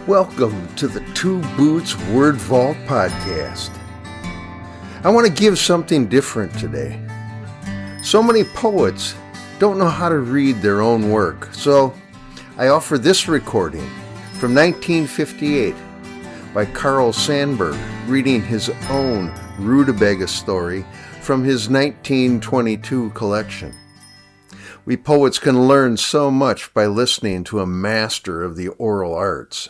Welcome to the Two Boots Word Vault podcast. I want to give something different today. So many poets don't know how to read their own work, so I offer this recording from 1958 by Carl Sandburg reading his own Rootabaga Story from his 1922 collection. We poets can learn so much by listening to a master of the oral arts.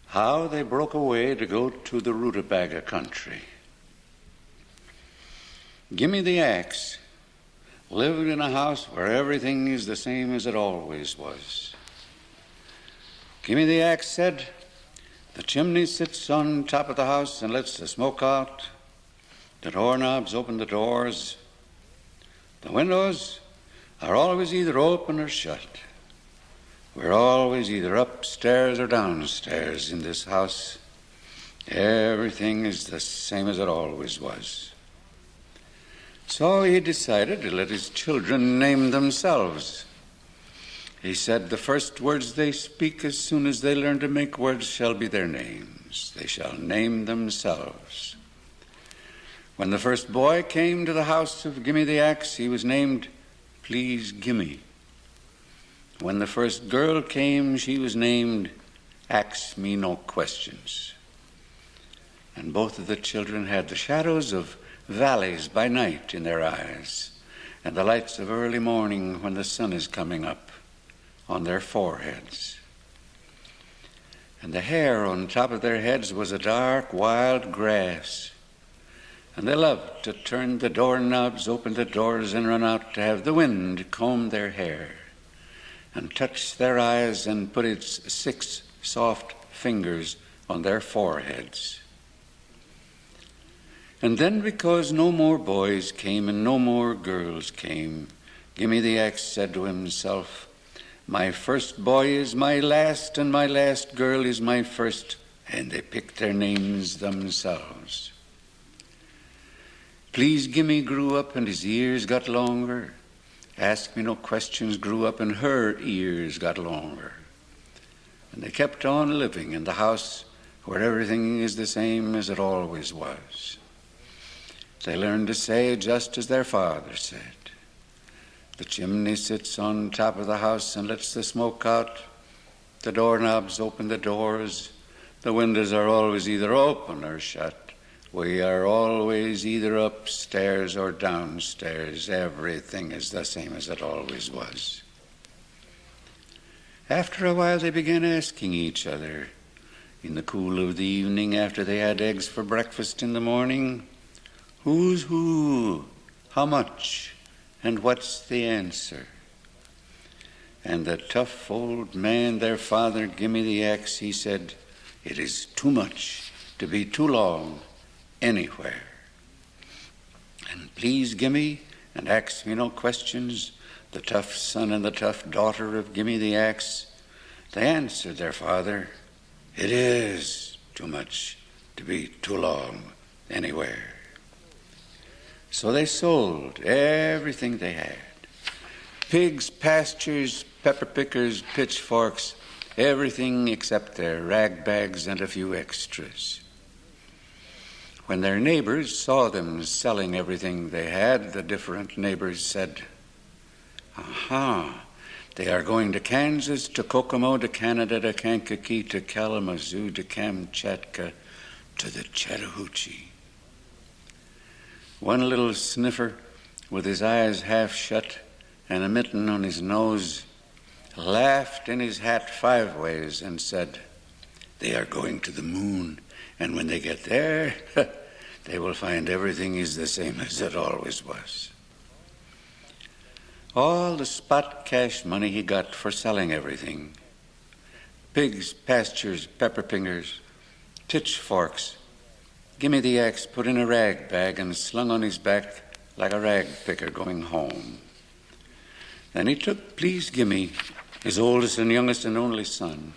How they broke away to go to the Rootabaga country. Gimme the Axe lived in a house where everything is the same as it always was. Gimme the Axe said, the chimney sits on top of the house and lets the smoke out. The doorknobs open the doors. The windows are always either open or shut. We're always either upstairs or downstairs in this house. Everything is the same as it always was. So he decided to let his children name themselves. He said, the first words they speak as soon as they learn to make words shall be their names. They shall name themselves. When the first boy came to the house of Gimme the Axe, he was named Please Gimme. When the first girl came, she was named Ask Me No Questions. And both of the children had the shadows of valleys by night in their eyes, and the lights of early morning when the sun is coming up on their foreheads. And the hair on top of their heads was a dark, wild grass. And they loved to turn the doorknobs, open the doors, and run out to have the wind comb their hair and touch their eyes and put its 6 soft fingers on their foreheads. And then, because no more boys came and no more girls came, Gimme the Axe said to himself, my first boy is my last, and my last girl is my first, and they picked their names themselves. Please Gimme grew up and his ears got longer. Ask Me No Questions grew up and her ears got longer. And they kept on living in the house where everything is the same as it always was. They learned to say just as their father said. The chimney sits on top of the house and lets the smoke out. The doorknobs open the doors. The windows are always either open or shut. We are always either upstairs or downstairs. Everything is the same as it always was. After a while, they began asking each other, in the cool of the evening after they had eggs for breakfast in the morning, who's who, how much, and what's the answer? And the tough old man, their father, Gimme the Axe, he said, it is too much to be too long anywhere. And Please Gimme and Ask Me No Questions, the tough son and the tough daughter of Gimme the Axe, they answered their father, it is too much to be too long anywhere. So they sold everything they had. Pigs, pastures, pepper pickers, pitchforks, everything except their rag bags and a few extras. When their neighbors saw them selling everything they had, the different neighbors said, aha, they are going to Kansas, to Kokomo, to Canada, to Kankakee, to Kalamazoo, to Kamchatka, to the Chattahoochee. One little sniffer with his eyes half shut and a mitten on his nose laughed in his hat 5 ways and said, they are going to the moon. And when they get there, they will find everything is the same as it always was. All the spot cash money he got for selling everything, pigs, pastures, pepper pickers, pitchforks, Gimme the Axe put in a rag bag and slung on his back like a rag picker going home. Then he took Please Gimme, his oldest and youngest and only son,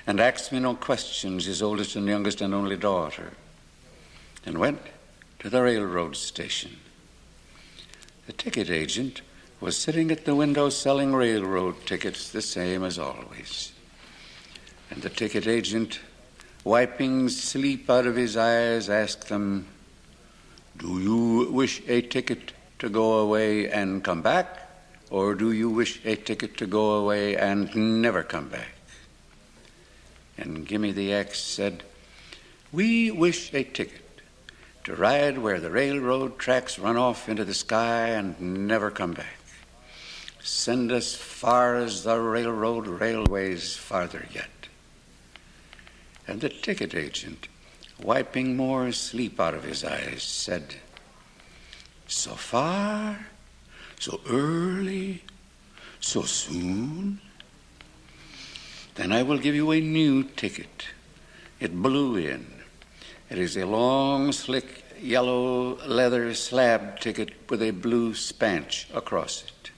and Asked Me No Questions, his oldest and youngest and only daughter, and went to the railroad station. The ticket agent was sitting at the window selling railroad tickets, the same as always. And the ticket agent, wiping sleep out of his eyes, asked them, "Do you wish a ticket to go away and come back, or do you wish a ticket to go away and never come back?" And Gimme the Axe said, "We wish a ticket to ride where the railroad tracks run off into the sky and never come back. Send us far as the railroad railways farther yet." And the ticket agent, wiping more sleep out of his eyes, said, "So far, so early, so soon? Then I will give you a new ticket. It blew in. It is a long, slick, yellow leather slab ticket with a blue spanch across it."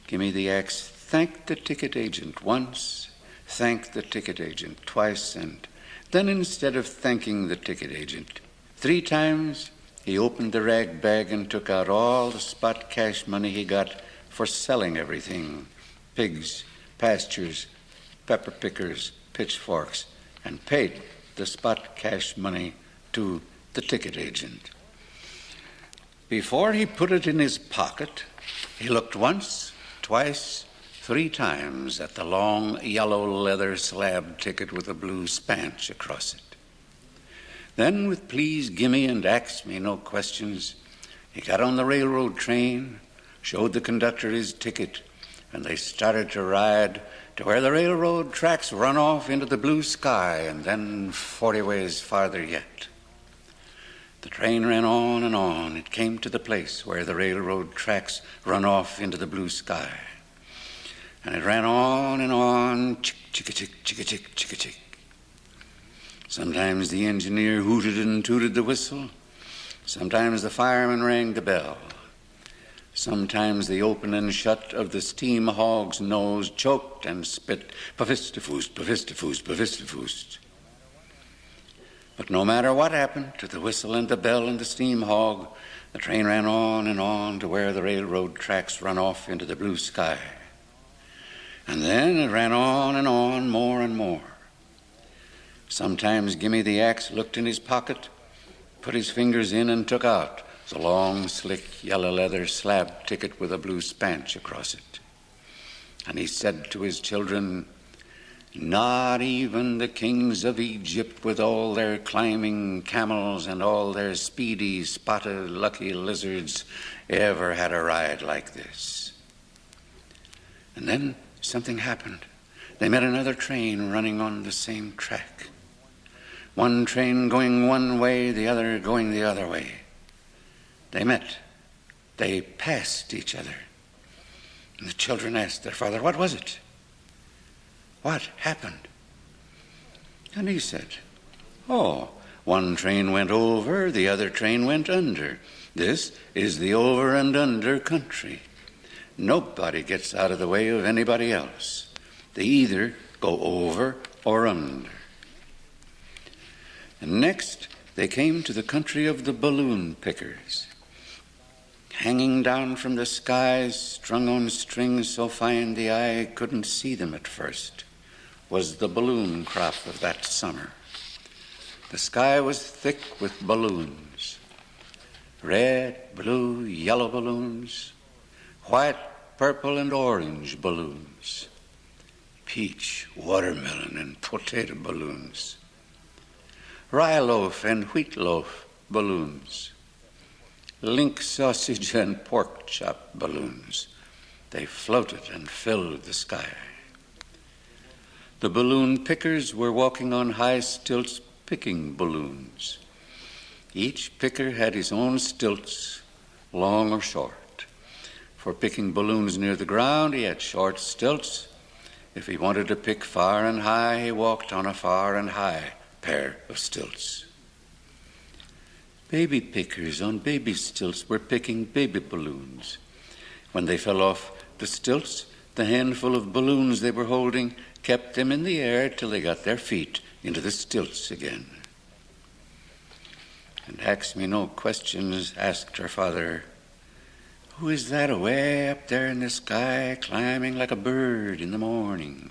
Gimme the Axe thanked the ticket agent once, thanked the ticket agent twice, and then instead of thanking the ticket agent 3 times, he opened the rag bag and took out all the spot cash money he got for selling everything: pigs, pastures, pepper pickers, pitchforks, and paid the spot cash money to the ticket agent. Before he put it in his pocket, he looked once, twice, 3 times at the long yellow leather slab ticket with a blue spanch across it. Then, with please gimme and ax me no questions, he got on the railroad train, showed the conductor his ticket, and they started to ride to where the railroad tracks run off into the blue sky and then 40 ways farther yet. The train ran on and on. It came to the place where the railroad tracks run off into the blue sky. And it ran on and on, chick-a-chick, chick-a-chick, chick-a-chick. Sometimes the engineer hooted and tooted the whistle. Sometimes the fireman rang the bell. Sometimes the open and shut of the steam hog's nose choked and spit pavistafoost, pavistafoost, pavistafoost. But no matter what happened to the whistle and the bell and the steam hog, the train ran on and on to where the railroad tracks run off into the blue sky. And then it ran on and on, more and more. Sometimes Gimme the Axe looked in his pocket, put his fingers in and took out the long, slick, yellow leather slab ticket with a blue spanch across it. And he said to his children, "Not even the kings of Egypt with all their climbing camels and all their speedy, spotted, lucky lizards ever had a ride like this." And then something happened. They met another train running on the same track. One train going one way, the other going the other way. They met. They passed each other. And the children asked their father, "What was it? What happened?" And he said, "Oh, one train went over, the other train went under. This is the over and under country. Nobody gets out of the way of anybody else. They either go over or under." And next, they came to the country of the balloon pickers. Hanging down from the skies, strung on strings so fine the eye couldn't see them at first, was the balloon crop of that summer. The sky was thick with balloons. Red, blue, yellow balloons, white, purple, and orange balloons, peach, watermelon, and potato balloons, rye loaf and wheat loaf balloons, link sausage and pork chop balloons. They floated and filled the sky. The balloon pickers were walking on high stilts picking balloons. Each picker had his own stilts, long or short. For picking balloons near the ground, he had short stilts. If he wanted to pick far and high, he walked on a far and high pair of stilts. Baby pickers on baby stilts were picking baby balloons. When they fell off the stilts, the handful of balloons they were holding kept them in the air till they got their feet into the stilts again. And Ask Me No Questions asked her father, Who is that away up there in the sky, climbing like a bird in the morning?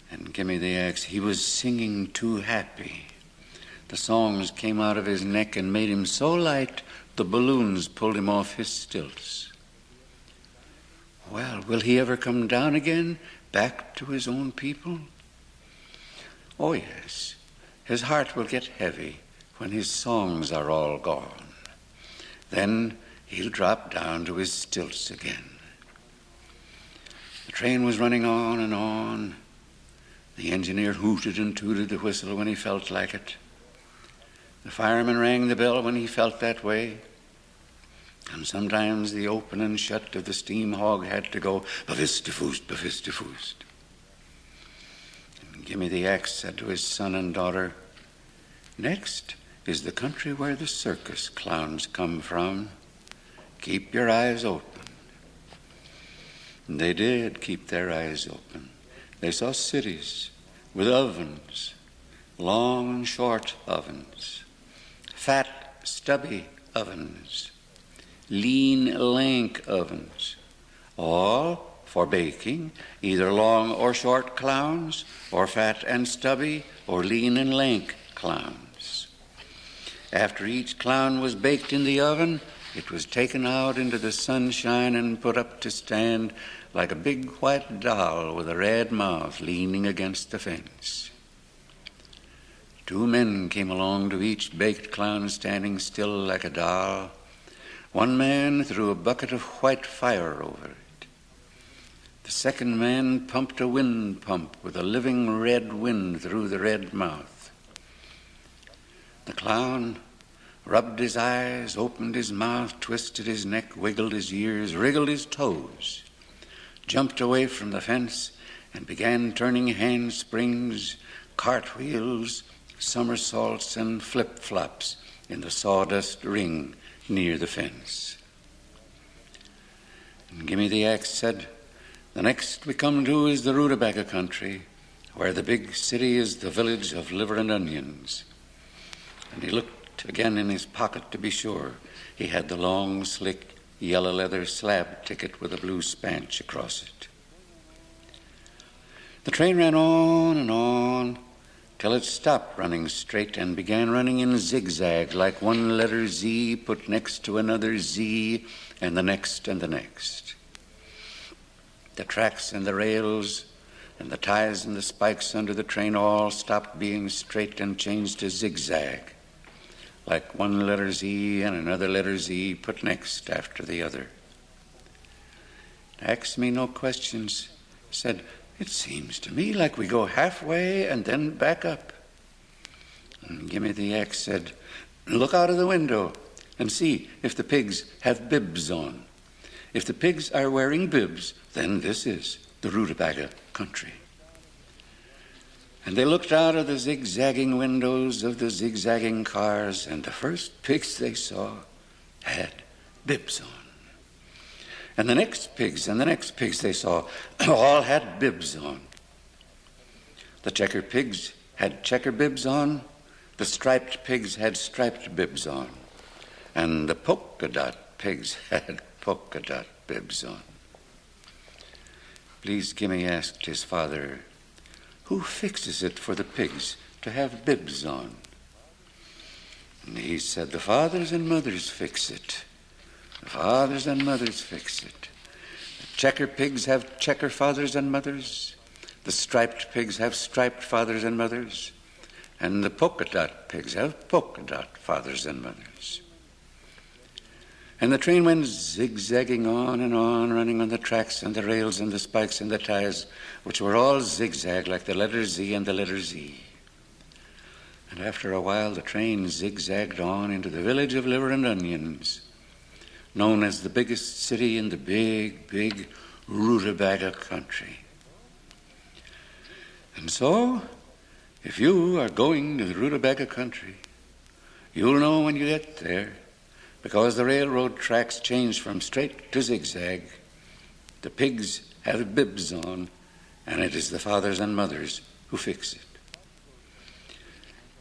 And Gimme the Axe, he was singing too happy. The songs came out of his neck and made him so light, the balloons pulled him off his stilts. Well, will he ever come down again, back to his own people? Oh, yes. His heart will get heavy when his songs are all gone. Then he'll drop down to his stilts again. The train was running on and on. The engineer hooted and tooted the whistle when he felt like it. The fireman rang the bell when he felt that way. And sometimes the open and shut of the steam hog had to go, bavista-foost, bavista-foost. And Gimme the Axe said to his son and daughter, next is the country where the circus clowns come from. Keep your eyes open. And they did keep their eyes open. They saw cities with ovens, long and short ovens, fat, stubby ovens, lean, lank ovens, all for baking, either long or short clowns, or fat and stubby, or lean and lank clowns. After each clown was baked in the oven, it was taken out into the sunshine and put up to stand like a big white doll with a red mouth leaning against the fence. 2 men came along to each baked clown standing still like a doll. One man threw a bucket of white fire over it. The second man pumped a wind pump with a living red wind through the red mouth. The clown rubbed his eyes, opened his mouth, twisted his neck, wiggled his ears, wriggled his toes, jumped away from the fence, and began turning handsprings, cartwheels, somersaults, and flip-flops in the sawdust ring near the fence. And Gimme the Axe said, the next we come to is the Rootabaga country, where the big city is the village of liver and onions. And he looked again in his pocket to be sure. He had the long, slick, yellow leather slab ticket with a blue spanch across it. The train ran on till it stopped running straight and began running in zigzag, like one letter Z put next to another Z, and the next and the next. The tracks and the rails and the ties and the spikes under the train all stopped being straight and changed to zigzag, like one letter Z and another letter Z put next after the other. Asked me no questions, said, it seems to me like we go halfway and then back up. And Gimme the Axe said, look out of the window and see if the pigs have bibs on. If the pigs are wearing bibs, then this is the Rootabaga country. And they looked out of the zigzagging windows of the zigzagging cars, and the first pigs they saw had bibs on. And the next pigs and the next pigs they saw all had bibs on. The checker pigs had checker bibs on, the striped pigs had striped bibs on, and the polka dot pigs had polka dot bibs on. Please Gimme asked his father, who fixes it for the pigs to have bibs on? And he said, the fathers and mothers fix it. The fathers and mothers fix it. The checker pigs have checker fathers and mothers. The striped pigs have striped fathers and mothers. And the polka dot pigs have polka dot fathers and mothers. And the train went zigzagging on and on, running on the tracks and the rails and the spikes and the ties, which were all zigzag like the letter Z and the letter Z. And after a while, the train zigzagged on into the village of liver and onions, known as the biggest city in the big, big Rootabaga country. And so, if you are going to the Rootabaga country, you'll know when you get there, because the railroad tracks change from straight to zigzag. The pigs have bibs on, and it is the fathers and mothers who fix it.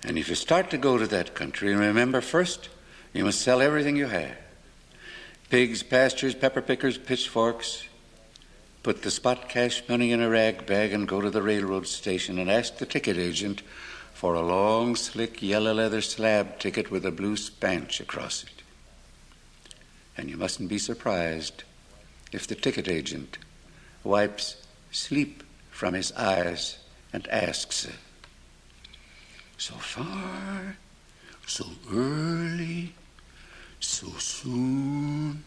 And if you start to go to that country, remember first, you must sell everything you have. Pigs, pastures, pepper pickers, pitchforks. Put the spot cash money in a rag bag and go to the railroad station and ask the ticket agent for a long, slick, yellow leather slab ticket with a blue spanch across it. And you mustn't be surprised if the ticket agent wipes sleep from his eyes and asks, "So far, so early, so soon?"